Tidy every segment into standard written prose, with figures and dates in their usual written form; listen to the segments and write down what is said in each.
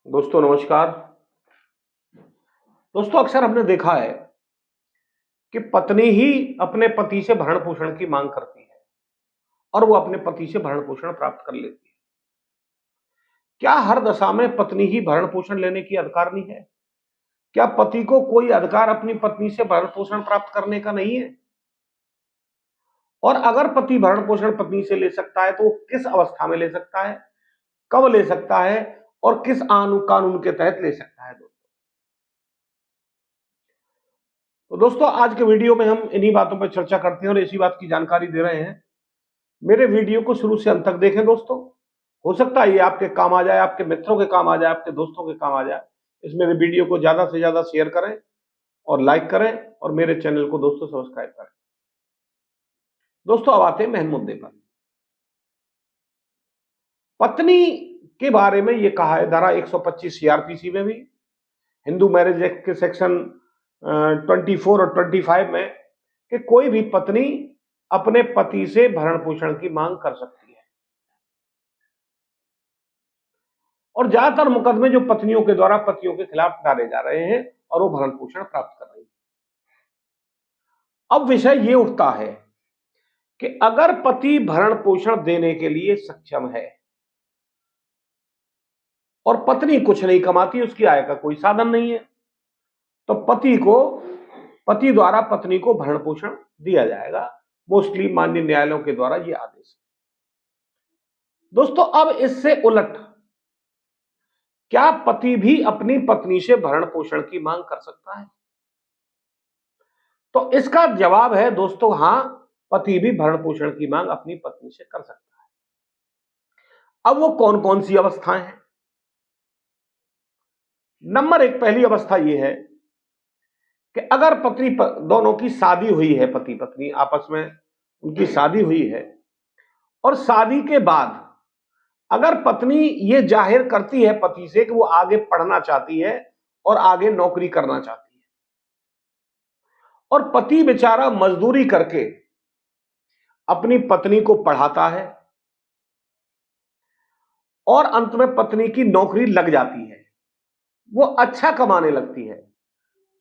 दोस्तों नमस्कार। दोस्तों अक्सर हमने देखा है कि पत्नी ही अपने पति से भरण पोषण की मांग करती है और वो अपने पति से भरण पोषण प्राप्त कर लेती है। क्या हर दशा में पत्नी ही भरण पोषण लेने की अधिकारनी है? क्या पति को कोई अधिकार अपनी पत्नी से भरण पोषण प्राप्त करने का नहीं है? और अगर पति भरण पोषण पत्नी से ले सकता है तो वो किस अवस्था में ले सकता है, कब ले सकता है और किस कानून के तहत ले सकता है? तो दोस्तों आज के वीडियो में हम इन्हीं बातों पर चर्चा करते हैं और इसी बात की जानकारी दे रहे हैं। मेरे वीडियो को शुरू से अंत तक देखें दोस्तों। हो सकता है ये आपके काम आ जाए, आपके मित्रों के काम आ जाए, आपके दोस्तों के काम आ जाए। इस मेरे वीडियो को ज्यादा से ज्यादा शेयर करें और लाइक करें और मेरे चैनल को दोस्तों सब्सक्राइब करें। दोस्तों अब आते हैं मेन मुद्दे पर। पत्नी के बारे में ये कहा है धारा 125 सीआरपीसी में भी, हिंदू मैरिज एक्ट के सेक्शन 24 और 25 में, कि कोई भी पत्नी अपने पति से भरण पोषण की मांग कर सकती है। और ज्यादातर मुकदमे जो पत्नियों के द्वारा पतियों के खिलाफ डाले जा रहे हैं और वो भरण पोषण प्राप्त कर रही है। अब विषय ये उठता है कि अगर पति भरण पोषण देने के लिए सक्षम है और पत्नी कुछ नहीं कमाती, उसकी आय का कोई साधन नहीं है, तो पति द्वारा पत्नी को भरण पोषण दिया जाएगा। मोस्टली माननीय न्यायालयों के द्वारा ये आदेश। दोस्तों अब इससे उलट क्या पति भी अपनी पत्नी से भरण पोषण की मांग कर सकता है? तो इसका जवाब है दोस्तों हां, पति भी भरण पोषण की मांग अपनी पत्नी से कर सकता है। अब वो कौन कौन सी अवस्थाएं हैं? नंबर एक, पहली अवस्था यह है कि अगर पत्नी दोनों की शादी हुई है, पति पत्नी आपस में उनकी शादी हुई है और शादी के बाद अगर पत्नी ये जाहिर करती है पति से कि वो आगे पढ़ना चाहती है और आगे नौकरी करना चाहती है और पति बेचारा मजदूरी करके अपनी पत्नी को पढ़ाता है और अंत में पत्नी की नौकरी लग जाती है, वो अच्छा कमाने लगती है,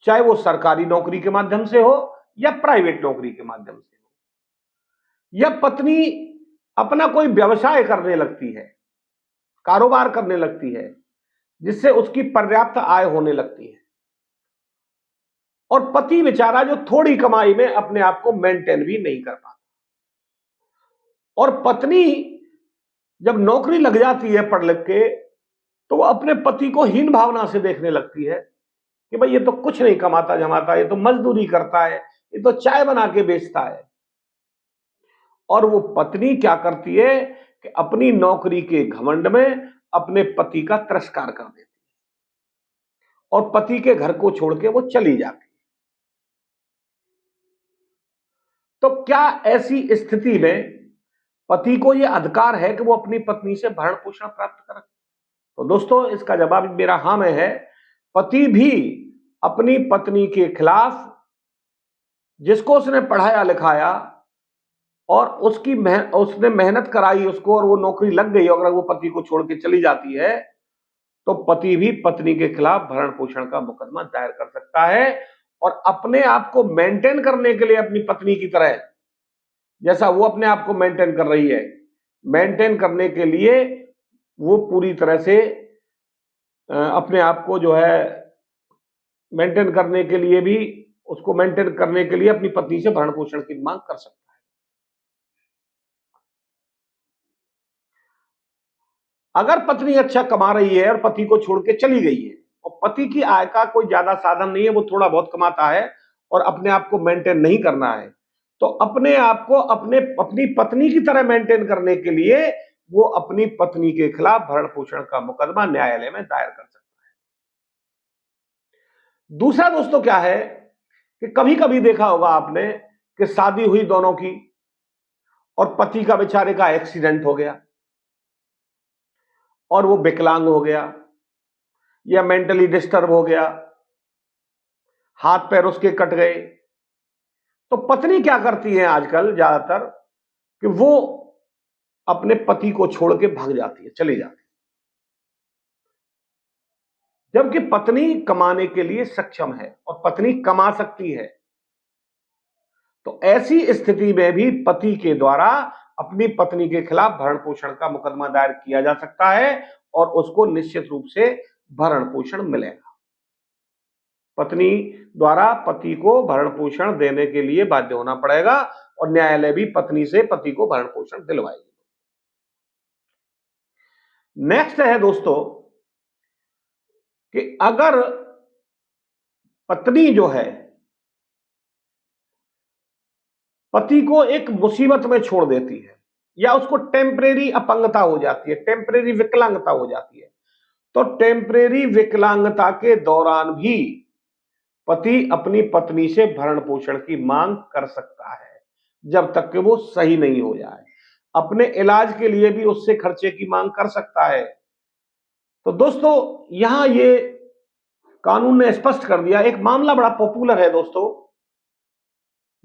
चाहे वो सरकारी नौकरी के माध्यम से हो या प्राइवेट नौकरी के माध्यम से हो, या पत्नी अपना कोई व्यवसाय करने लगती है, कारोबार करने लगती है जिससे उसकी पर्याप्त आय होने लगती है और पति बेचारा जो थोड़ी कमाई में अपने आप को मेंटेन भी नहीं कर पाता और पत्नी जब नौकरी लग जाती है पढ़ लिख के तो वो अपने पति को हीन भावना से देखने लगती है कि भाई ये तो कुछ नहीं कमाता जमाता, ये तो मजदूरी करता है, ये तो चाय बना के बेचता है। और वो पत्नी क्या करती है कि अपनी नौकरी के घमंड में अपने पति का तिरस्कार कर देती है और पति के घर को छोड़ के वो चली जाती है। तो क्या ऐसी स्थिति में पति को यह अधिकार है कि वो अपनी पत्नी से भरण पोषण प्राप्त करे? तो दोस्तों इसका जवाब मेरा हां में है। पति भी अपनी पत्नी के खिलाफ, जिसको उसने पढ़ाया लिखाया और उसने मेहनत कराई उसको और वो नौकरी लग गई, अगर वो पति को छोड़ के चली जाती है तो पति भी पत्नी के खिलाफ भरण पोषण का मुकदमा दायर कर सकता है और अपने आप को मेंटेन करने के लिए अपनी पत्नी की तरह, जैसा वो अपने आप को मेंटेन कर रही है, मेंटेन करने के लिए वो पूरी तरह से अपने आप को जो है मेंटेन करने के लिए भी, उसको मेंटेन करने के लिए अपनी पत्नी से भरण पोषण की मांग कर सकता है। अगर पत्नी अच्छा कमा रही है और पति को छोड़ के चली गई है और पति की आय का कोई ज्यादा साधन नहीं है, वो थोड़ा बहुत कमाता है और अपने आप को मेंटेन नहीं करना है, तो अपने आप को अपनी पत्नी की तरह मेंटेन करने के लिए वो अपनी पत्नी के खिलाफ भरण पोषण का मुकदमा न्यायालय में दायर कर सकता है। दूसरा दोस्तों क्या है कि कभी कभी देखा होगा आपने कि शादी हुई दोनों की और पति का बेचारे का एक्सीडेंट हो गया और वो विकलांग हो गया या मेंटली डिस्टर्ब हो गया, हाथ पैर उसके कट गए, तो पत्नी क्या करती है आजकल ज्यादातर कि वो अपने पति को छोड़ के भाग जाती है, चली जाती है। जबकि पत्नी कमाने के लिए सक्षम है और पत्नी कमा सकती है। तो ऐसी स्थिति में भी पति के द्वारा अपनी पत्नी के खिलाफ भरण पोषण का मुकदमा दायर किया जा सकता है और उसको निश्चित रूप से भरण पोषण मिलेगा। पत्नी द्वारा पति को भरण पोषण देने के लिए बाध्य होना पड़ेगा और न्यायालय भी पत्नी से पति को भरण पोषण दिलवाएगी। नेक्स्ट है दोस्तों कि अगर पत्नी जो है पति को एक मुसीबत में छोड़ देती है या उसको टेम्परेरी अपंगता हो जाती है, टेम्परेरी विकलांगता हो जाती है, तो टेम्परेरी विकलांगता के दौरान भी पति अपनी पत्नी से भरण पोषण की मांग कर सकता है जब तक कि वो सही नहीं हो जाए। अपने इलाज के लिए भी उससे खर्चे की मांग कर सकता है। तो दोस्तों यहां ये कानून ने स्पष्ट कर दिया। एक मामला बड़ा पॉपुलर है दोस्तों,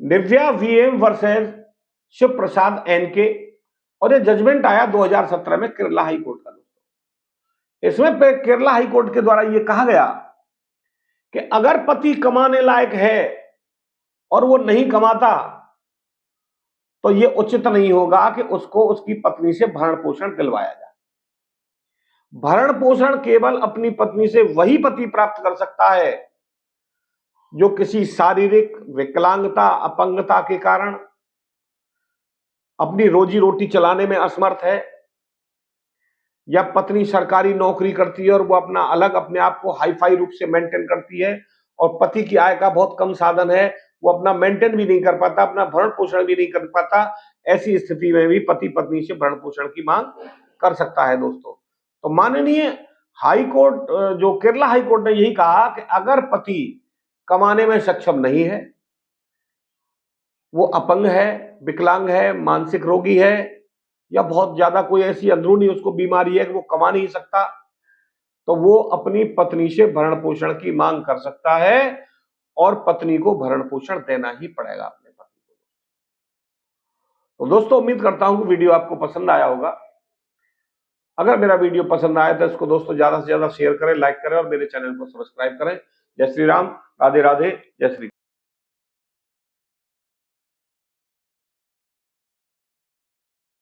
निव्या वीएम वर्सेस शिव प्रसाद एनके, और ये जजमेंट आया 2017 में केरला हाई कोर्ट का। इसमें केरला हाई कोर्ट के द्वारा यह कहा गया कि अगर पति कमाने लायक है और वो नहीं कमाता तो यह उचित नहीं होगा कि उसको उसकी पत्नी से भरण पोषण दिलवाया जाए। भरण पोषण केवल अपनी पत्नी से वही पति प्राप्त कर सकता है जो किसी शारीरिक विकलांगता अपंगता के कारण अपनी रोजी रोटी चलाने में असमर्थ है, या पत्नी सरकारी नौकरी करती है और वो अपना अलग अपने आप को हाईफाई रूप से मेंटेन करती है और पति की आय का बहुत कम साधन है, वो अपना मेंटेन भी नहीं कर पाता, अपना भरण पोषण भी नहीं कर पाता। ऐसी स्थिति में भी पति पत्नी से भरण पोषण की मांग कर सकता है दोस्तों। तो माननीय हाई कोर्ट, जो केरला हाई कोर्ट ने यही कहा कि अगर पति कमाने में सक्षम नहीं है, वो अपंग है, विकलांग है, मानसिक रोगी है, या बहुत ज्यादा कोई ऐसी अंदरूनी उसको बीमारी है कि वो कमा नहीं सकता, तो वो अपनी पत्नी से भरण पोषण की मांग कर सकता है और पत्नी को भरण पोषण देना ही पड़ेगा अपने पति को। तो दोस्तों उम्मीद करता हूं कि वीडियो आपको पसंद आया होगा। अगर मेरा वीडियो पसंद आया तो इसको दोस्तों ज्यादा से ज्यादा शेयर करें, लाइक करें और मेरे चैनल को सब्सक्राइब करें। जय श्री राम, राधे राधे, जय श्री।